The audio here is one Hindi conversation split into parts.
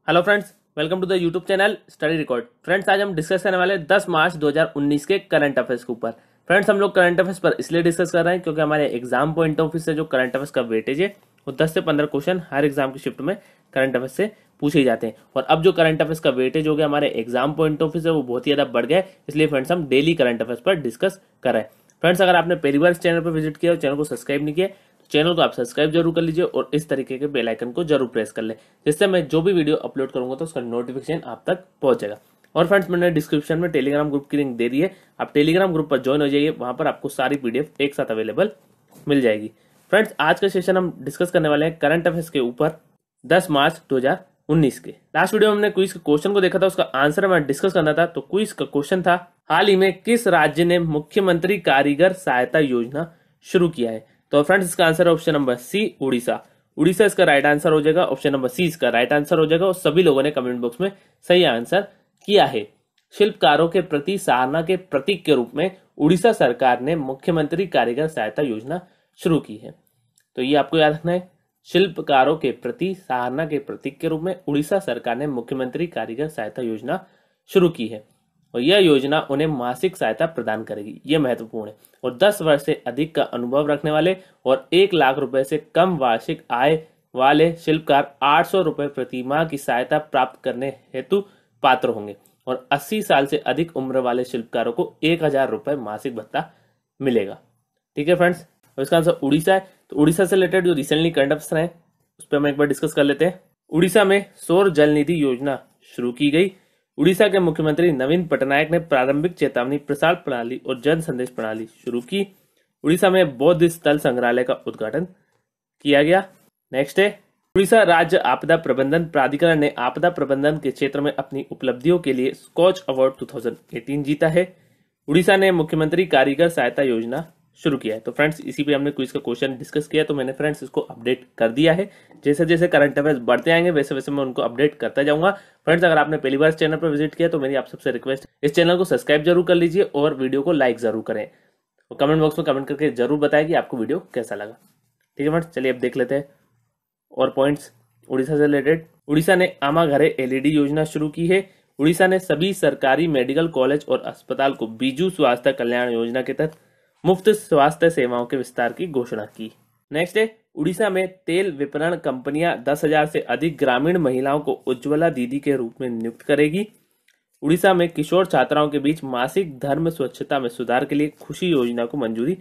Hello friends, welcome to the YouTube channel study record. Friends, आज हम डिस्कस करने वाले 10 मार्च 2019 के करंट अफेयर्स के ऊपर। फ्रेंड्स, हम लोग करंट अफेयर्स पर इसलिए डिस्कस कर रहे हैं क्योंकि हमारे एग्जाम पॉइंट ऑफ व्यू से जो करंट अफेयर्स का वेटेज है वो 10 से 15 क्वेश्चन हर एग्जाम की शिफ्ट में करंट अफेयर्स से पूछे जाते हैं। और अब जो करंट अफेयर्स का वेटेज हो गया हमारे एग्जाम पॉइंट ऑफ व्यू से वो बहुत ही ज्यादा बढ़ गया है, इसलिए फ्रेंड्स हम डेली करंट अफेयर्स पर डिस्कस कर रहे हैं। फ्रेंड्स, अगर आपने पहली बार इस चैनल पर विजिट किया और चैनल को सब्सक्राइब नहीं किया तो चैनल को आप सब्सक्राइब जरूर कर लीजिए और इस तरीके के बेल आइकन को जरूर प्रेस कर ले, जिससे मैं जो भी वीडियो अपलोड करूंगा तो उसका नोटिफिकेशन आप तक पहुंचेगा। और फ्रेंड्स, मैंने डिस्क्रिप्शन में टेलीग्राम ग्रुप की लिंक दे दी है, आप टेलीग्राम ग्रुप पर ज्वाइन हो जाइए, वहां पर आपको सारी पीडीएफ एक साथ अवेलेबल मिल जाएगी। फ्रेंड्स, आज का सेशन हम डिस्कस करने वाले हैं करंट अफेयर्स के ऊपर 10 मार्च 2019 के। लास्ट वीडियो में हमने क्विज के क्वेश्चन को देखा था, उसका आंसर हमें डिस्कस करना था। तो क्विज का क्वेश्चन था, हाल ही में किस राज्य ने मुख्यमंत्री कारीगर सहायता योजना शुरू किया है? तो फ्रेंड्स, इसका आंसर है option number C, Odisha. Odisha इसका राइट आंसर हो जाएगा। ऑप्शन नंबर सी इसका राइट आंसर हो जाएगा और सभी लोगों ने कमेंट बॉक्स में सही आंसर किया है। शिल्पकारों के प्रति सराहना के प्रतीक के रूप में उड़ीसा सरकार ने मुख्यमंत्री कारीगर सहायता योजना शुरू की है। तो ये आपको याद रखना है, शिल्पकारों के प्रति सराहना के प्रतीक के रूप में उड़ीसा सरकार ने मुख्यमंत्री कारीगर सहायता योजना शुरू की है और यह योजना उन्हें मासिक सहायता प्रदान करेगी। यह महत्वपूर्ण है। और 10 वर्ष से अधिक का अनुभव रखने वाले और 1 लाख रुपए से कम वार्षिक आय वाले शिल्पकार 800 रुपए प्रति माह की सहायता प्राप्त करने हेतु पात्र होंगे और 80 साल से अधिक उम्र वाले शिल्पकारों को 1000 रुपए मासिक भत्ता मिलेगा। ठीक है फ्रेंड्स, और इसका आंसर उड़ीसा है। तो उड़ीसा से रिलेटेड जो रिसेंटली करंट अफेयर्स रहे उस पर हम एक बार डिस्कस कर लेते हैं। उड़ीसा में सौर जल निधि योजना शुरू की गई। उड़ीसा के मुख्यमंत्री नवीन पटनायक ने प्रारंभिक चेतावनी प्रसार प्रणाली और जन संदेश प्रणाली शुरू की। उड़ीसा में बौद्ध स्थल संग्रहालय का उद्घाटन किया गया। नेक्स्ट है, उड़ीसा राज्य आपदा प्रबंधन प्राधिकरण ने आपदा प्रबंधन के क्षेत्र में अपनी उपलब्धियों के लिए स्कॉच अवार्ड 2018 जीता है। उड़ीसा ने मुख्यमंत्री कारीगर सहायता योजना शुरू किया है। तो फ्रेंड्स, इसी पे हमने क्विज का क्वेश्चन डिस्कस किया, तो मैंने फ्रेंड्स इसको अपडेट कर दिया है। जैसे जैसे करंट अफेयर्स बढ़ते आएंगे वैसे वैसे मैं उनको अपडेट करता जाऊंगा। फ्रेंड्स, अगर आपने पहली बार इस चैनल पर विजिट किया तो मेरी आप सबसे रिक्वेस्ट, इस चैनल को सब्सक्राइब जरूर कर लीजिए और वीडियो को लाइक जरूर करें और कमेंट बॉक्स में कमेंट करके जरूर बताएं कि आपको वीडियो कैसा लगा। ठीक है फ्रेंड्स, चलिए अब देख लेते हैं और पॉइंट्स उड़ीसा से रिलेटेड। उड़ीसा ने आमा घरे एलईडी योजना शुरू की है। उड़ीसा ने सभी सरकारी मेडिकल कॉलेज और अस्पताल को बीजू स्वास्थ्य कल्याण योजना के तहत मुफ्त स्वास्थ्य सेवाओं के विस्तार की घोषणा की। नेक्स्ट है, उड़ीसा में तेल विपणन कंपनियां 10,000 से अधिक ग्रामीण महिलाओं को उज्ज्वला दीदी के रूप में नियुक्त करेगी। उड़ीसा में किशोर छात्राओं के बीच मासिक धर्म स्वच्छता में सुधार के लिए खुशी योजना को मंजूरी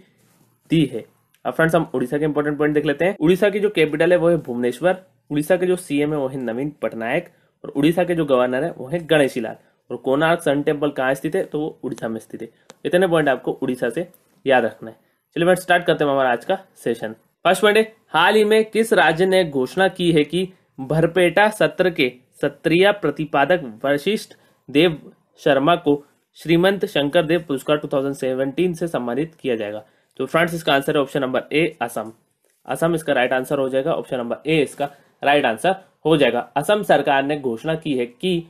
दी है। अब फ्रेंड्स, हम उड़ीसा के इंपॉर्टेंट पॉइंट देख लेते हैं। उड़ीसा की जो कैपिटल है वो है भुवनेश्वर। उड़ीसा के जो सीएम है वो है नवीन पटनायक और उड़ीसा के जो गवर्नर है वो है गणेशी लाल। और कोणार्क सन टेम्पल कहाँ स्थित है? तो वो उड़ीसा में स्थित है। इतने पॉइंट आपको उड़ीसा से याद रखना है। चलिए फ्रेंड्स, स्टार्ट करते हैं हमारा आज का सेशन। फर्स्ट पॉइंट है, हाल ही में किस राज्य ने घोषणा की है कि भरपेटा सत्र के सत्रीय प्रतिपादक वशिष्ठ देव शर्मा को श्रीमंत शंकर देव पुरस्कार 2017 से सम्मानित किया जाएगा? तो फ्रेंड्स, इसका आंसर है option number A, Assam. Assam इसका राइट आंसर हो जाएगा। ऑप्शन नंबर ए इसका राइट आंसर हो जाएगा। असम सरकार ने घोषणा की है कि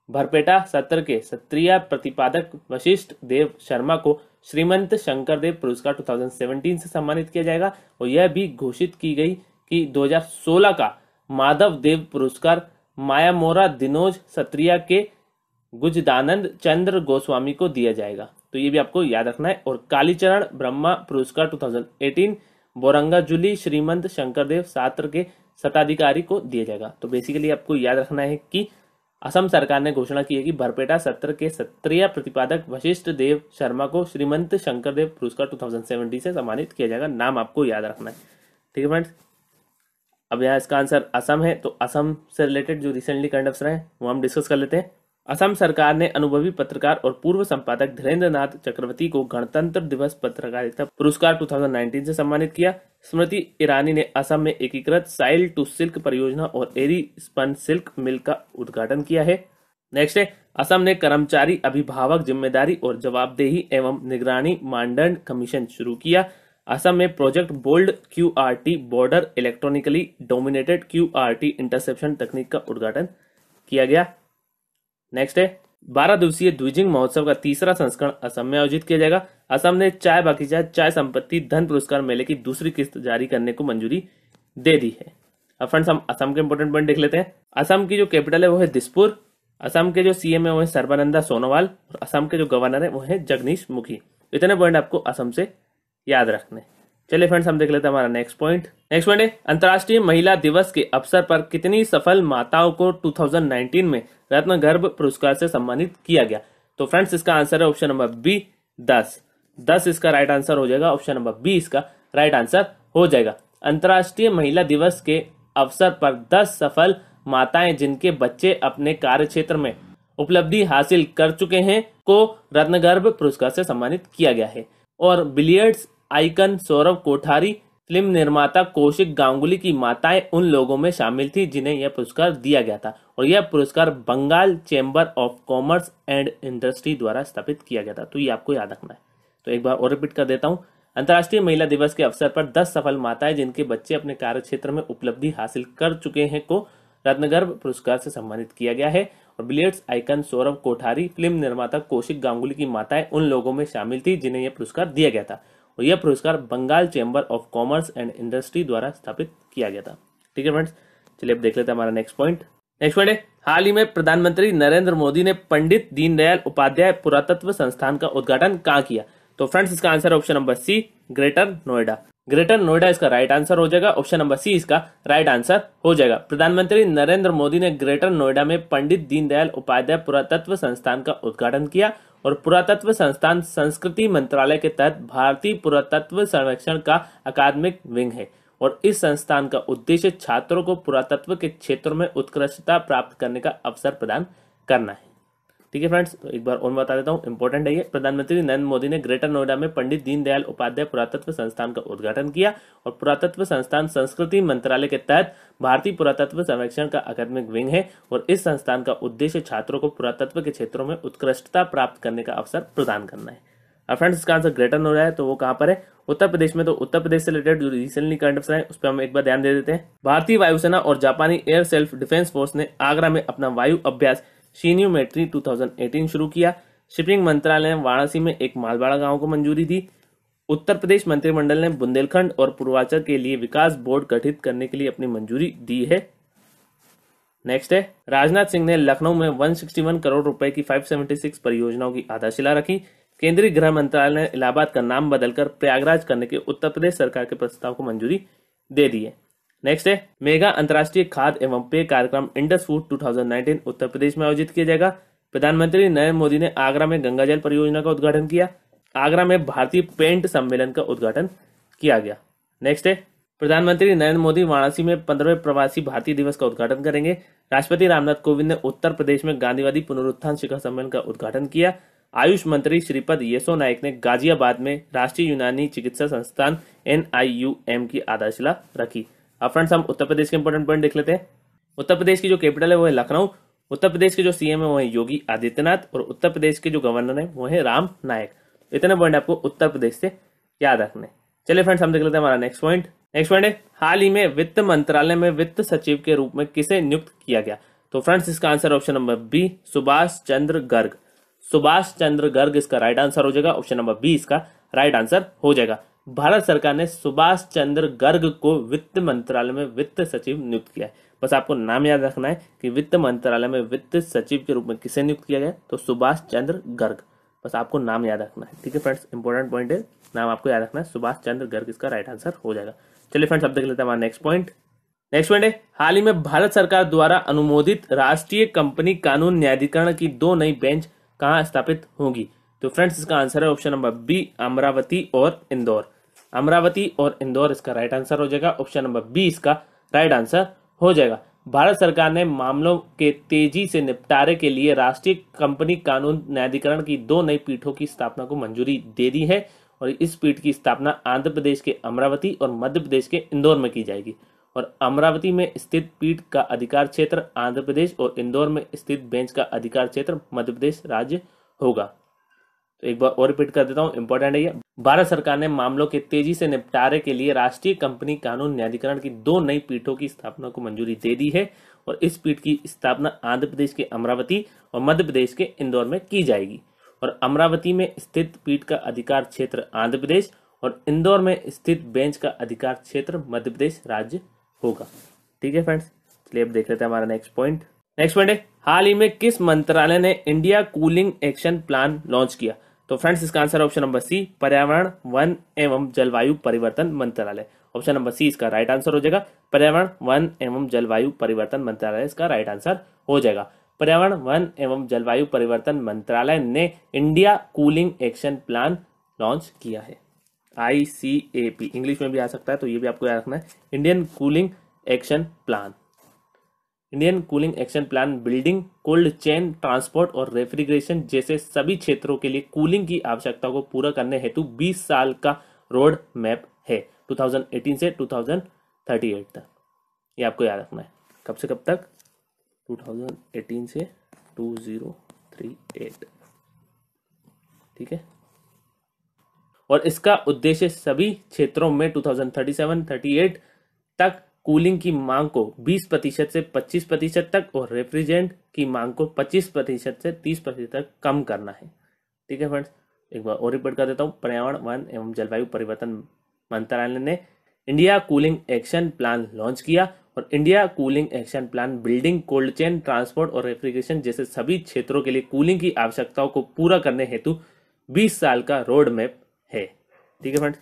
भरपेटा सत्र के सत्रीय प्रतिपादक वशिष्ठ देव शर्मा को श्रीमंत शंकर देव पुरस्कार 2017 से सम्मानित किया जाएगा। और यह भी घोषित की गई कि 2016 का माधव देव पुरस्कार मायामोरा दिनोज सत्रिया के गुजदानंद चंद्र गोस्वामी को दिया जाएगा। तो ये भी आपको याद रखना है। और कालीचरण ब्रह्मा पुरस्कार 2018 बोरंगाजुली श्रीमंत शंकरदेव सात्र के शताधिकारी को दिया जाएगा। तो बेसिकली आपको याद रखना है कि असम सरकार ने घोषणा की है कि भरपेटा सत्र के सत्रीय प्रतिपादक वशिष्ठ देव शर्मा को श्रीमंत शंकरदेव पुरस्कार 2017 से सम्मानित किया जाएगा। नाम आपको याद रखना है। ठीक है फ्रेंड्स, अब यहाँ इसका आंसर असम है। तो असम से रिलेटेड जो रिसेंटली करंट अफेयर्स रहे वो हम डिस्कस कर लेते हैं। असम सरकार ने अनुभवी पत्रकार और पूर्व संपादक धीरेन्द्र नाथ चक्रवर्ती को गणतंत्र दिवस पत्रकारिता पुरस्कार 2019 से सम्मानित किया। स्मृति ईरानी ने असम में एकीकृत साइल टू सिल्क परियोजना और एरी स्पन सिल्क मिल का उद्घाटन किया है। नेक्स्ट है, असम ने कर्मचारी अभिभावक जिम्मेदारी और जवाबदेही एवं निगरानी मानदंड कमीशन शुरू किया। असम में project bold QRT border electronically dominated QRT interception तकनीक का उद्घाटन किया गया। नेक्स्ट है, 12 दिवसीय द्विजिंग महोत्सव का तीसरा संस्करण असम में आयोजित किया जाएगा। असम ने चाय बागीचा चाय संपत्ति धन पुरस्कार मेले की दूसरी किस्त जारी करने को मंजूरी दे दी है। अब फ्रेंड्स हम असम के इंपॉर्टेंट पॉइंट देख लेते हैं। असम की जो कैपिटल है वो है दिसपुर। असम के जो सीएम है वो है सर्बानंदा सोनोवाल और असम के जो गवर्नर है वो है जगदीश मुखी। इतने पॉइंट आपको असम से याद रखने। चलिए फ्रेंड्स हम देख लेते हैं हमारा नेक्स्ट पॉइंट है अंतर्राष्ट्रीय महिला दिवस के अवसर पर कितनी सफल माताओं को 2019 में रत्न गर्भ पुरस्कार से सम्मानित किया गया। तो फ्रेंड्स इसका आंसर है ऑप्शन नंबर बी 10 इसका राइट आंसर हो जाएगा। ऑप्शन नंबर बी इसका राइट आंसर हो जाएगा। अंतर्राष्ट्रीय महिला दिवस के अवसर पर 10 सफल माताएं जिनके बच्चे अपने कार्य क्षेत्र में उपलब्धि हासिल कर चुके हैं को रत्नगर्भ पुरस्कार से सम्मानित किया गया है। और billiards icon Saurav Kothari, film निर्माता कौशिक गांगुली की माताएं उन लोगों में शामिल थी जिन्हें यह पुरस्कार दिया गया था और यह पुरस्कार Bengal chamber of commerce and industry द्वारा स्थापित किया गया था। तो ये आपको याद रखना है। तो एक बार और रिपीट कर देता हूं। अंतर्राष्ट्रीय महिला दिवस के अवसर पर 10 सफल माताएं जिनके बच्चे अपने कार्य क्षेत्र में उपलब्धि हासिल कर चुके हैं को रत्नगर्भ पुरस्कार से सम्मानित किया गया है। और billiards icon Saurav Kothari, film निर्माता कौशिक गांगुली की माताएं उन लोगों में शामिल थी जिन्हें यह पुरस्कार दिया गया था और यह पुरस्कार Bengal chamber of commerce and industry द्वारा स्थापित किया गया था। ठीक है फ्रेंड्स, चलिए अब देख लेते हैं हमारा नेक्स्ट पॉइंट है हाल ही में प्रधानमंत्री नरेंद्र मोदी ने पंडित दीनदयाल उपाध्याय पुरातत्व संस्थान का उद्घाटन कहाँ किया। तो फ्रेंड्स इसका answer option number C greater Noida. Greater Noida इसका राइट आंसर हो जाएगा। ऑप्शन नंबर सी इसका राइट आंसर हो जाएगा। प्रधानमंत्री नरेंद्र मोदी ने ग्रेटर नोएडा में पंडित दीनदयाल उपाध्याय पुरातत्व संस्थान का उद्घाटन किया और पुरातत्व संस्थान संस्कृति मंत्रालय के तहत भारतीय पुरातत्व सर्वेक्षण का अकादमिक विंग है और इस संस्थान का उद्देश्य छात्रों को पुरातत्व के क्षेत्र में उत्कृष्टता प्राप्त करने का अवसर प्रदान करना है। ठीक है फ्रेंड्स, तो एक बार और बता देता हूँ, इंपॉर्टेंट है ये। प्रधानमंत्री नरेंद्र मोदी ने ग्रेटर नोएडा में पंडित दीनदयाल उपाध्याय पुरातत्व संस्थान का उद्घाटन किया और पुरातत्व संस्थान संस्कृति मंत्रालय के तहत भारतीय पुरातत्व सर्वेक्षण का अकादमिक विंग है और इस संस्थान का उद्देश्य छात्रों को पुरातत्व के क्षेत्रों में उत्कृष्टता प्राप्त करने का अवसर प्रदान करना है। अब फ्रेंड्स इसका आंसर ग्रेटर नोएडा है, तो वो कहाँ पर है? उत्तर प्रदेश में। तो उत्तर प्रदेश से रिलेटेड जो रिसेंटली करंट अफेयर है उस पर हम एक बार ध्यान दे देते हैं। भारतीय वायुसेना और जापानी एयर सेल्फ डिफेंस फोर्स ने आगरा में अपना वायु अभ्यास शीन्यूमेट्री 2018 शुरू किया। शिपिंग मंत्रालय ने वाराणसी में एक मालवाड़ा गांव को मंजूरी दी। उत्तर प्रदेश मंत्रिमंडल ने बुंदेलखंड और पूर्वांचल के लिए विकास बोर्ड गठित करने के लिए अपनी मंजूरी दी है। नेक्स्ट है राजनाथ सिंह ने लखनऊ में 161 करोड़ रुपए की 576 परियोजनाओं की आधारशिला रखी। केंद्रीय गृह मंत्रालय ने इलाहाबाद का नाम बदलकर प्रयागराज करने के उत्तर प्रदेश सरकार के प्रस्ताव को मंजूरी दे दी है। नेक्स्ट है मेगा अंतर्राष्ट्रीय खाद्य एवं पेय कार्यक्रम इंडस फूड 2019 उत्तर प्रदेश में आयोजित किया जाएगा। प्रधानमंत्री नरेंद्र मोदी ने आगरा में गंगा जल परियोजना का उद्घाटन किया। आगरा में भारतीय पेंट सम्मेलन का उद्घाटन किया गया। नेक्स्ट है प्रधानमंत्री नरेंद्र मोदी वाराणसी में 15वें प्रवासी भारतीय दिवस का उद्घाटन करेंगे। राष्ट्रपति रामनाथ कोविंद ने उत्तर प्रदेश में गांधीवादी पुनरुत्थान शिखर सम्मेलन का उद्घाटन किया। आयुष मंत्री श्रीपद येसो नायक ने गाजियाबाद में राष्ट्रीय यूनानी चिकित्सा संस्थान NIUM की आधारशिला रखी। अब फ्रेंड्स हम उत्तर प्रदेश के इंपॉर्टेंट पॉइंट देख लेते हैं। उत्तर प्रदेश की जो कैपिटल है वो है लखनऊ। उत्तर प्रदेश के जो सीएम है वो है योगी आदित्यनाथ और उत्तर प्रदेश के जो गवर्नर है वो है राम नायक। इतने पॉइंट आपको उत्तर प्रदेश से याद रखने। चलिए फ्रेंड्स हम देख लेते हैं हमारा नेक्स्ट पॉइंट है हाल ही में वित्त मंत्रालय में वित्त सचिव के रूप में किसे नियुक्त किया गया। तो फ्रेंड्स इसका answer option number B Subhash Chandra Garg. Subhash Chandra Garg इसका राइट आंसर हो जाएगा। ऑप्शन नंबर बी इसका राइट आंसर हो जाएगा। भारत सरकार ने सुभाष चंद्र गर्ग को वित्त मंत्रालय में वित्त सचिव नियुक्त किया है। बस आपको नाम याद रखना है कि वित्त मंत्रालय में वित्त सचिव के रूप में किसे नियुक्त किया गया, तो सुभाष चंद्र गर्ग। बस आपको नाम याद रखना है। ठीक है फ्रेंड्स, इंपॉर्टेंट पॉइंट है, नाम आपको याद रखना है। सुभाष चंद्र गर्ग इसका राइट आंसर हो जाएगा। चलिए फ्रेंड्स अब देख लेते हैं हमारा नेक्स्ट पॉइंट है हाल ही में भारत सरकार द्वारा अनुमोदित राष्ट्रीय कंपनी कानून न्यायाधिकरण की 2 नई बेंच कहाँ स्थापित होंगी। तो फ्रेंड्स इसका आंसर है ऑप्शन नंबर बी अमरावती और इंदौर। अमरावती और इंदौर इसका राइट आंसर हो जाएगा। ऑप्शन नंबर बी इसका राइट आंसर हो जाएगा। भारत सरकार ने मामलों के तेजी से निपटारे के लिए राष्ट्रीय कंपनी कानून न्यायाधिकरण की 2 नई पीठों की स्थापना को मंजूरी दे दी है और इस पीठ की स्थापना आंध्र प्रदेश के अमरावती और मध्य प्रदेश के इंदौर में की जाएगी। और अमरावती में स्थित पीठ का अधिकार क्षेत्र आंध्र प्रदेश और इंदौर में स्थित बेंच का अधिकार क्षेत्र मध्य प्रदेश राज्य होगा। तो एक बार और रिपीट कर देता हूँ, इंपॉर्टेंट है ये। भारत सरकार ने मामलों के तेजी से निपटारे के लिए राष्ट्रीय कंपनी कानून न्यायाधिकरण की 2 नई पीठों की स्थापना को मंजूरी दे दी है और इस पीठ की स्थापना आंध्र प्रदेश के अमरावती और मध्य प्रदेश के इंदौर में की जाएगी। और अमरावती में स्थित पीठ का अधिकार क्षेत्र आंध्र प्रदेश और इंदौर में स्थित बेंच का अधिकार क्षेत्र मध्य प्रदेश राज्य होगा। ठीक है फ्रेंड्स, चलिए अब देख लेते हैं हमारा नेक्स्ट पॉइंट। नेक्स्ट पॉइंट है, हाल ही में किस मंत्रालय ने India cooling action plan launch किया? तो फ्रेंड्स इसका आंसर ऑप्शन नंबर सी, पर्यावरण वन एवं जलवायु परिवर्तन मंत्रालय। ऑप्शन नंबर सी इसका राइट आंसर हो जाएगा। पर्यावरण वन एवं जलवायु परिवर्तन मंत्रालय इसका राइट आंसर हो जाएगा। पर्यावरण वन एवं जलवायु परिवर्तन मंत्रालय ने India cooling action plan launch किया है। ICAP इंग्लिश में भी आ सकता है, तो ये भी आपको याद रखना है। Indian cooling action plan. Indian cooling action plan building, cold chain, transport और रेफ्रिजरेशन जैसे सभी क्षेत्रों के लिए कूलिंग की आवश्यकता को पूरा करने हेतु 20 साल का रोड मैप है, 2018 से 2038 तक। ये आपको याद रखना है। कब से कब तक? 2018 से 2038। ठीक है, और इसका उद्देश्य सभी क्षेत्रों में 2037-38 तक कूलिंग की मांग को 20% से 25% तक और रेफ्रिजरेंट की मांग को 25% से 30% तक कम करना है। ठीक है फ्रेंड्स, एक बार और रिपीट कर देता हूँ। पर्यावरण वन एवं जलवायु परिवर्तन मंत्रालय ने India cooling action plan launch किया और India cooling action plan building, cold chain, transport और रेफ्रिजरेशन जैसे सभी क्षेत्रों के लिए कूलिंग की आवश्यकताओं को पूरा करने हेतु 20 साल का रोड मैप है। ठीक है फ्रेंड्स,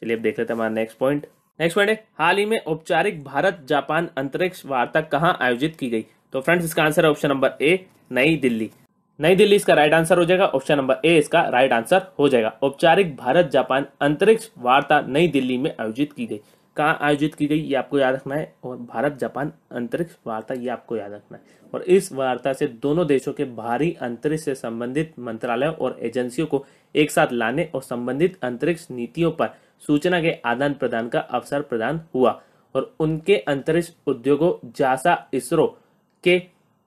चलिए अब देख लेते हैं हमारा नेक्स्ट पॉइंट। नेक्स्ट पॉइंट है, हाल ही में औपचारिक भारत जापान अंतरिक्ष वार्ता कहां आयोजित की गई? तो फ्रेंड्स इसका आंसर है ऑप्शन नंबर ए, नई दिल्ली। नई दिल्ली इसका राइट आंसर हो जाएगा। ऑप्शन नंबर ए इसका राइट आंसर हो जाएगा। औपचारिक भारत जापान अंतरिक्ष वार्ता नई दिल्ली में आयोजित की गई। कहाँ आयोजित की गई ये आपको याद रखना है, और भारत जापान अंतरिक्ष वार्ता ये आपको याद रखना है। और इस वार्ता से दोनों देशों के बाहरी अंतरिक्ष से संबंधित मंत्रालयों और एजेंसियों को एक साथ लाने और संबंधित अंतरिक्ष नीतियों पर सूचना के आदान प्रदान का अवसर प्रदान हुआ और उनके अंतरिक्ष उद्योगों जासा, इसरो के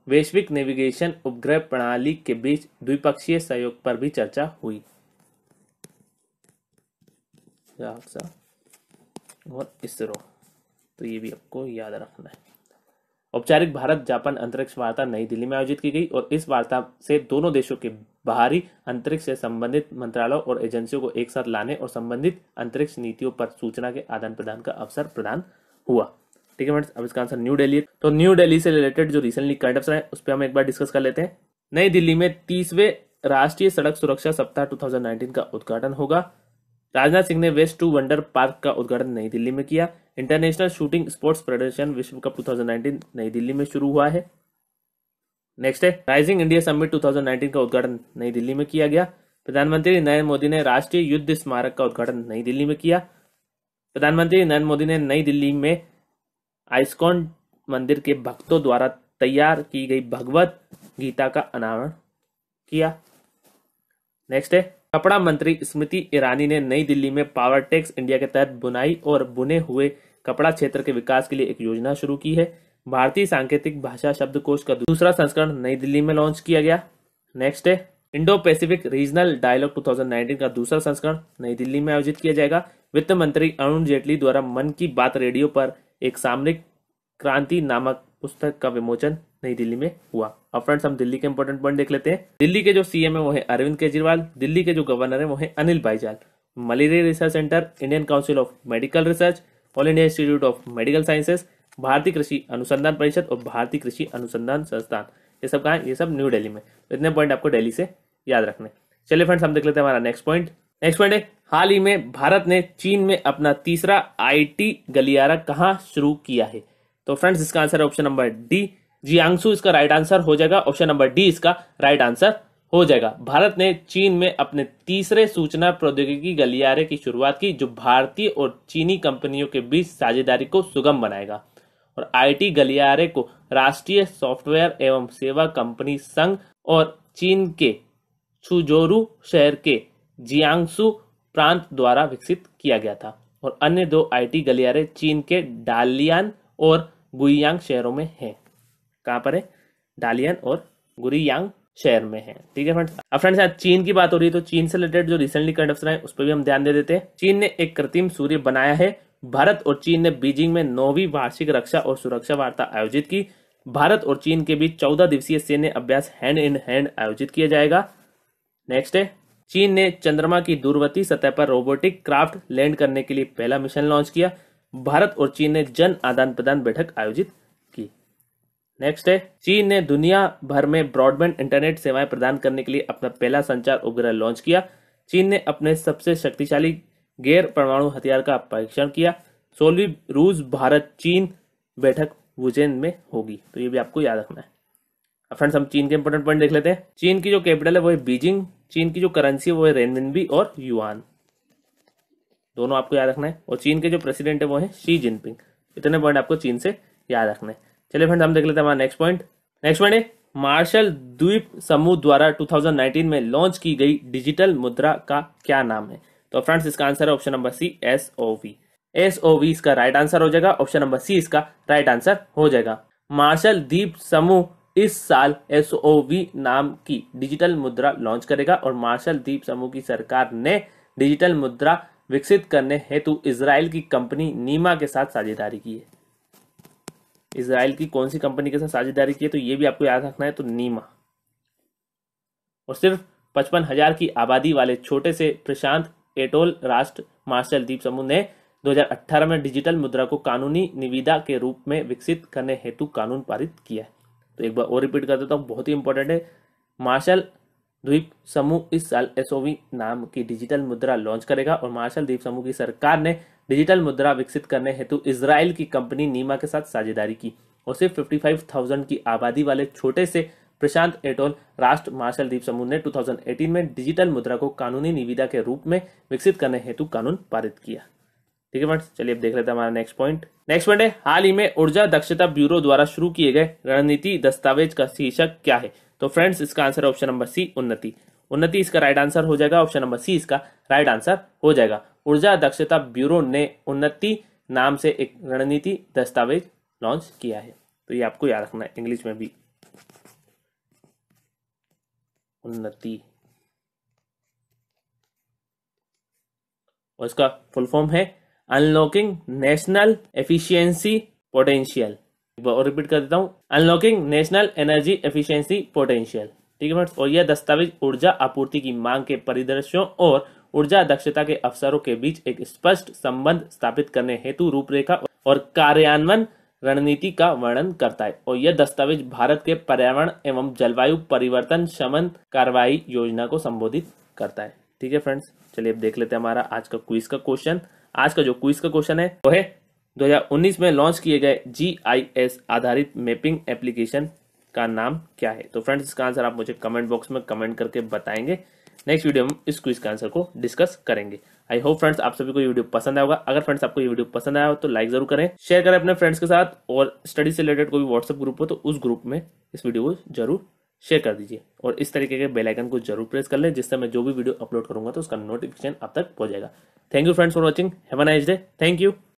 वैश्विक नेविगेशन उपग्रह प्रणाली के बीच द्विपक्षीय सहयोग पर भी चर्चा हुई। जासा और इसरो, तो ये भी आपको याद रखना है। औपचारिक भारत जापान अंतरिक्ष वार्ता नई दिल्ली में आयोजित की गई और इस वार्ता से दोनों देशों के बाहरी अंतरिक्ष से संबंधित मंत्रालयों और एजेंसियों को एक साथ लाने और संबंधित अंतरिक्ष नीतियों पर सूचना के आदान प्रदान का अवसर प्रदान हुआ। ठीक है फ्रेंड्स, अब इसका आंसर न्यू दिल्ली। तो न्यू दिल्ली से रिलेटेड जो रिसेंटली करंट अफेयर है उस पर हम एक बार डिस्कस कर लेते हैं। नई दिल्ली में 30वें राष्ट्रीय सड़क सुरक्षा सप्ताह 2019 का उद्घाटन होगा। राजनाथ सिंह ने वेस्ट टू वंडर पार्क का उद्घाटन नई दिल्ली में किया। इंटरनेशनल शूटिंग स्पोर्ट्स फेडरेशन विश्व कप 2019 नई दिल्ली में शुरू हुआ है। नेक्स्ट है, राइजिंग इंडिया समिट 2019 का उद्घाटन नई दिल्ली में किया गया। प्रधानमंत्री नरेंद्र मोदी ने राष्ट्रीय युद्ध स्मारक का उद्घाटन नई दिल्ली में किया। प्रधानमंत्री नरेंद्र मोदी ने नई दिल्ली में आइस्कॉन मंदिर के भक्तों द्वारा तैयार की गई भगवत गीता का अनावरण किया। नेक्स्ट है, कपड़ा मंत्री स्मृति ईरानी ने नई दिल्ली में पावर टेक्स इंडिया के तहत बुनाई और बुने हुए कपड़ा क्षेत्र के विकास के लिए एक योजना शुरू की है। भारतीय सांकेतिक भाषा शब्दकोश का दूसरा संस्करण नई दिल्ली में लॉन्च किया गया। नेक्स्ट है, इंडो पैसिफिक रीजनल डायलॉग 2019 का दूसरा संस्करण नई दिल्ली में आयोजित किया जाएगा। वित्त मंत्री अरुण जेटली द्वारा मन की बात रेडियो पर एक सामरिक क्रांति नामक पुस्तक का विमोचन नई दिल्ली में हुआ। अब फ्रेंड्स हम दिल्ली के इंपॉर्टेंट पॉइंट देख लेते हैं। दिल्ली के जो सीएम है वो है अरविंद केजरीवाल। दिल्ली के जो गवर्नर है वो है Anil Baijal. Malaria research centre, Indian council of medical research, all India institute of medical sciences, भारतीय कृषि अनुसंधान परिषद और भारतीय कृषि अनुसंधान संस्थान, ये सब कहाँ है? ये सब न्यू दिल्ली में। इतने पॉइंट आपको दिल्ली से याद रखने। चलिए फ्रेंड्स हम देख लेते हैं हमारा नेक्स्ट पॉइंट। नेक्स्ट पॉइंट है, हाल ही में भारत ने चीन में अपना तीसरा आईटी गलियारा कहाँ शुरू किया है? तो फ्रेंड्स इसका आंसर है ऑप्शन नंबर डी, जियांगसू इसका राइट आंसर हो जाएगा। ऑप्शन नंबर डी इसका राइट आंसर हो जाएगा। भारत ने चीन में अपने तीसरे सूचना प्रौद्योगिकी गलियारे की शुरुआत की, जो भारतीय और चीनी कंपनियों के बीच साझेदारी को सुगम बनाएगा। और आईटी गलियारे को राष्ट्रीय सॉफ्टवेयर एवं सेवा कंपनी संघ और चीन के छुजोरू शहर के जियांगसू प्रांत द्वारा विकसित किया गया था। और अन्य दो आईटी गलियारे चीन के डालियन और गुइयांग शहरों में हैं। कहाँ पर है? डालियन और गुरियांग शहर में है। ठीक है फ्रेंड्स, अब फ्रेंड्स आज चीन की बात हो रही है तो चीन से रिलेटेड जो रिसेंटली करंट अफेयर है उस पर भी हम ध्यान दे देते हैं। चीन ने एक कृत्रिम सूर्य बनाया है। भारत और चीन ने बीजिंग में 9वीं वार्षिक रक्षा और सुरक्षा वार्ता आयोजित की। भारत और चीन के बीच 14 दिवसीय सैन्य अभ्यास हैंड इन हैंड आयोजित किया जाएगा। नेक्स्ट है, चीन ने चंद्रमा की दूरवर्ती सतह पर रोबोटिक क्राफ्ट लैंड करने के लिए पहला मिशन लॉन्च किया। भारत और चीन ने जन आदान प्रदान बैठक आयोजित की। नेक्स्ट है, चीन ने दुनिया भर में ब्रॉडबैंड इंटरनेट सेवाएं प्रदान करने के लिए अपना पहला संचार उपग्रह लॉन्च किया। चीन ने अपने सबसे शक्तिशाली गैर परमाणु हथियार का परीक्षण किया। 16वीं रूस भारत चीन बैठक वुजेन में होगी। तो ये भी आपको याद रखना है। अब फ्रेंड्स हम चीन के इंपोर्टेंट पॉइंट देख लेते हैं। चीन की जो कैपिटल है वो है बीजिंग। चीन की जो करेंसी है वो है रेनमिनबी और युआन, दोनों आपको याद रखना है। और चीन के जो प्रेसिडेंट है वो है शी जिनपिंग। इतने पॉइंट आपको चीन से याद रखना है। चलिए फ्रेंड्स हम देख लेते हैं हमारा नेक्स्ट पॉइंट। नेक्स्ट पॉइंट है, मार्शल द्वीप समूह द्वारा 2019 में लॉन्च की गई डिजिटल मुद्रा का क्या नाम है? तो फ्रेंड्स इसका आंसर है option number C, SOV. SOV इसका राइट आंसर हो जाएगा। ऑप्शन नंबर सी इसका राइट आंसर हो जाएगा। मार्शल द्वीप समूह इस साल एसओवी नाम की डिजिटल मुद्रा लॉन्च करेगा और मार्शल द्वीप समूह की सरकार ने डिजिटल मुद्रा विकसित करने हेतु इजराइल की कंपनी नीमा के साथ साझेदारी की है। इजराइल की कौन सी कंपनी के साथ साझेदारी की है? तो ये भी आपको याद रखना है, तो नीमा। और सिर्फ 55,000 की आबादी वाले छोटे से प्रशांत एटोल राष्ट्र मार्शल द्वीप समूह ने 2018 में डिजिटल मुद्रा को कानूनी निविदा के रूप में विकसित करने हेतु कानून पारित किया है। तो एक बार और रिपीट कर देता हूँ, बहुत ही इंपॉर्टेंट है। मार्शल द्वीप समूह इस साल एसओवी नाम की डिजिटल मुद्रा लॉन्च करेगा और मार्शल द्वीप समूह की सरकार ने डिजिटल मुद्रा विकसित करने हेतु इजराइल की कंपनी नीमा के साथ साझेदारी की। और सिर्फ 55,000 की आबादी वाले छोटे से प्रशांत एटोल राष्ट्र मार्शल द्वीप समूह ने 2018 में डिजिटल मुद्रा को कानूनी निविदा के रूप में विकसित करने हेतु कानून पारित किया। ठीक है फ्रेंड्स, चलिए अब देख लेते हैं हमारा नेक्स्ट पॉइंट। नेक्स्ट पॉइंट है, हाल ही में ऊर्जा दक्षता ब्यूरो द्वारा शुरू किए गए रणनीति दस्तावेज का शीर्षक क्या है? तो फ्रेंड्स इसका आंसर है ऑप्शन नंबर सी, उन्नति। उन्नति इसका राइट आंसर हो जाएगा। ऑप्शन नंबर सी इसका राइट आंसर हो जाएगा। ऊर्जा दक्षता ब्यूरो ने उन्नति नाम से एक रणनीति दस्तावेज लॉन्च किया है। तो ये आपको याद रखना है, इंग्लिश में भी उन्नति। और इसका फुल फॉर्म है अनलॉकिंग नेशनल एफिशिएंसी पोटेंशियल। और रिपीट कर देता हूं, unlocking national energy efficiency potential. ठीक है फ्रेंड्स, और यह दस्तावेज ऊर्जा आपूर्ति की मांग के परिदृश्यों और ऊर्जा दक्षता के अवसरों के बीच एक स्पष्ट संबंध स्थापित करने हेतु रूपरेखा और कार्यान्वयन रणनीति का वर्णन करता है। और यह दस्तावेज भारत के पर्यावरण एवं जलवायु परिवर्तन शमन कार्रवाई योजना को संबोधित करता है। ठीक है फ्रेंड्स, चलिए अब देख लेते हैं हमारा आज का क्विज का क्वेश्चन। आज का जो क्विज का क्वेश्चन है वो है 2019 में लॉन्च किए गए जीआईएस आधारित मैपिंग एप्लीकेशन का नाम क्या है? तो फ्रेंड्स इसका आंसर आप मुझे कमेंट बॉक्स में कमेंट करके बताएंगे। नेक्स्ट वीडियो में इस क्विज के आंसर को डिस्कस करेंगे। आई होप फ्रेंड्स आप सभी को ये वीडियो पसंद आएगा। अगर फ्रेंड्स आपको ये वीडियो पसंद आया हो तो लाइक जरूर करें, शेयर करें अपने फ्रेंड्स के साथ, और स्टडी से रिलेटेड कोई व्हाट्सएप ग्रुप हो तो उस ग्रुप में इस वीडियो को जरूर शेयर कर दीजिए। और इस तरीके के बेल आइकन को जरूर प्रेस कर लें, जिससे मैं जो भी वीडियो अपलोड करूंगा तो उसका नोटिफिकेशन आप तक पहुंच जाएगा। Thank you friends for watching. Have a nice day. Thank you.